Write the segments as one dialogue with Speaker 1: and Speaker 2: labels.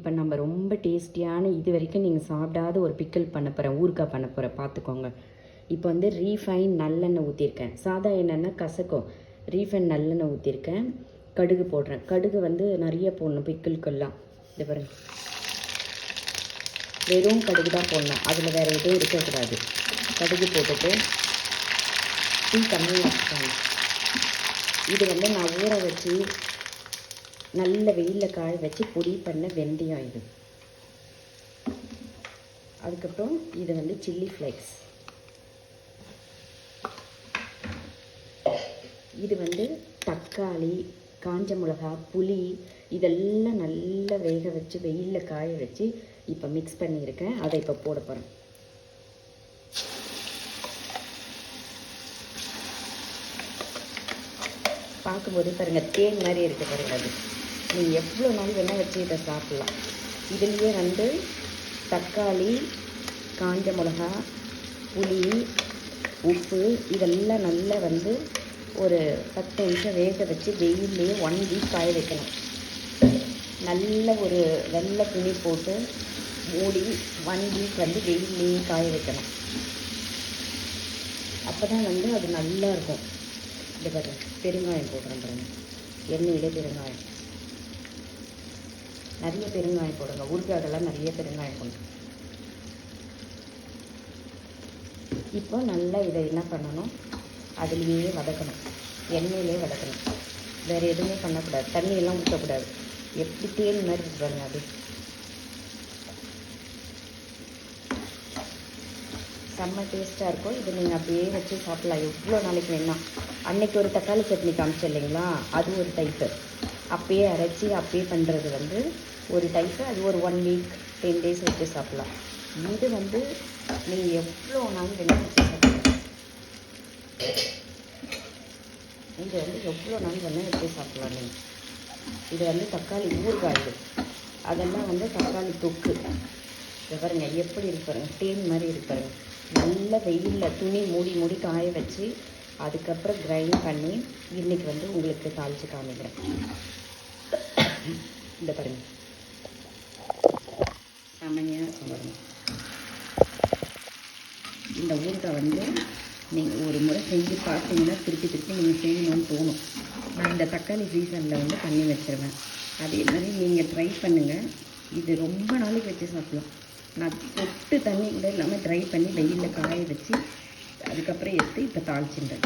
Speaker 1: இப்போ நம்ம ரொம்ப டேஸ்டியான இது வரைக்கும் நீங்கள் சாப்பிடாத ஒரு பிக்கிள் பண்ண போகிறேன், ஊறுகாய் பண்ண போகிறேன், பார்த்துக்கோங்க. இப்போ வந்து ரீஃபைன் நல்லெண்ணெய் ஊற்றிருக்கேன். சாதா எண்ணெய்னா கசக்கும். ரீஃபைன் நல்லெண்ணெய் ஊற்றிருக்கேன். கடுகு போடுறேன். கடுகு வந்து நிறைய போடணும் பிக்கிளுக்கெல்லாம். இது பாருங்க, வெறும் கடுகு தான் போடணும், அதில் வேறு எதுவும் இருக்கக்கூடாது. கடுகு போட்டுட்டு டீ கம்மியாக வச்சுக்கோங்க. இது வந்து நான் ஊற வச்சு நல்ல வெயிலில் காய வச்சு பொடி பண்ண வெந்தயம் இது. அதுக்கப்புறம் இது வந்து சில்லி ஃப்ளேக்ஸ். இது வந்து தக்காளி, காஞ்ச மிளகா, புளி இதெல்லாம் நல்லா வேக வச்சு வெயிலில் காய வச்சு இப்போ மிக்ஸ் பண்ணியிருக்கேன். அதை இப்போ போட போகிறேன். பார்க்கும்போதே பாருங்கள், தேன் மாதிரி இருக்க பாருங்கள். அது நீங்கள் எவ்வளோ நாள் வேணால் வச்சு இதை சாப்பிட்லாம். இதுலேயே வந்து தக்காளி, காஞ்ச மிளகா, புளி, உப்பு இதெல்லாம் நல்லா வந்து ஒரு 10 நிமிஷம் வேக வச்சு வெயிலே 1 வீக் காய வைக்கணும். நல்ல ஒரு வெள்ளை துணி போட்டு மூடி 1 வீக் வந்து வெயிலே காய வைக்கணும். அப்போ தான் வந்து அது நல்லா இருக்கும். இது பாருங்க, பெருங்காயம் போடுறேன் பாருங்க. எண்ணெயிலே பெருங்காயம், நிறைய பெருங்காயம் போடுங்க. ஊறுகாயெல்லாம் நிறைய பெருங்காயம் போடுங்க. இப்போ நல்லா இதை என்ன பண்ணணும், அதுலேயே வதக்கணும், எண்ணெயிலே வதக்கணும். வேறு எதுவுமே பண்ணக்கூடாது, தண்ணியெல்லாம் ஊற்றக்கூடாது. எப்படி தேன் மாதிரி இருக்கு பாருங்க. அது செம்ம டேஸ்ட்டாக இருக்கும். இது நீங்கள் அப்படியே வச்சு சாப்பிட்லாம் எவ்வளோ நாளைக்கு வேணால். அன்னைக்கு ஒரு தக்காளி சட்னி காமிச்சு இல்லைங்களா, அது ஒரு டைப்பு. அப்பயே அரைச்சி அப்பயே பண்ணுறது வந்து ஒரு டைப்பு. அது ஒரு 1 வீக் 10 டேஸ் வச்சு சாப்பிட்லாம். இது வந்து நீங்கள் எவ்வளோ நாள் வேணால் வச்சு சாப்பிடலாம். இது வந்து எவ்வளோ நாள் வேணால் வச்சு சாப்பிட்லாம் நீங்கள். இது வந்து தக்காளி ஊறுகாய். அதெல்லாம் வந்து தக்காளி தொக்கு. பாருங்க எப்படி இருப்பாருங்க, தேன் மாதிரி இருப்பாருங்க. நல்ல வெயிலில் துணி மூடி மூடி காய வச்சு அதுக்கப்புறம் கிரைண்ட் பண்ணி இன்றைக்கி வந்து உங்களுக்கு தாளித்து காமிக்கிறேன். இந்த பாருங்க, செமையாக பாருங்க. இந்த ஊறுகாய் வந்து நீங்கள் ஒரு முறை செஞ்சு பார்த்தீங்கன்னா திருப்பி திருப்பி நீங்கள் செய்யணும்னு தோணும். நான் இந்த தக்காளி சீசனில் வந்து பண்ணி வச்சுருவேன். அதே மாதிரி நீங்கள் ட்ரை பண்ணுங்கள். இது ரொம்ப நாளைக்கு வச்சு சாப்பிடலாம். நான் தொட்டு தண்ணி கூட இல்லாமல் ட்ரை பண்ணி வெயிலில் காய வச்சு அதுக்கப்புறம் எடுத்து இப்போ தாளிச்சுட்டேன்.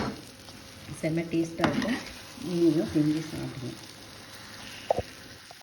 Speaker 1: செம்ம டேஸ்ட்டாக இருக்கும். நீங்களும் செஞ்சு சாப்பிடுங்க.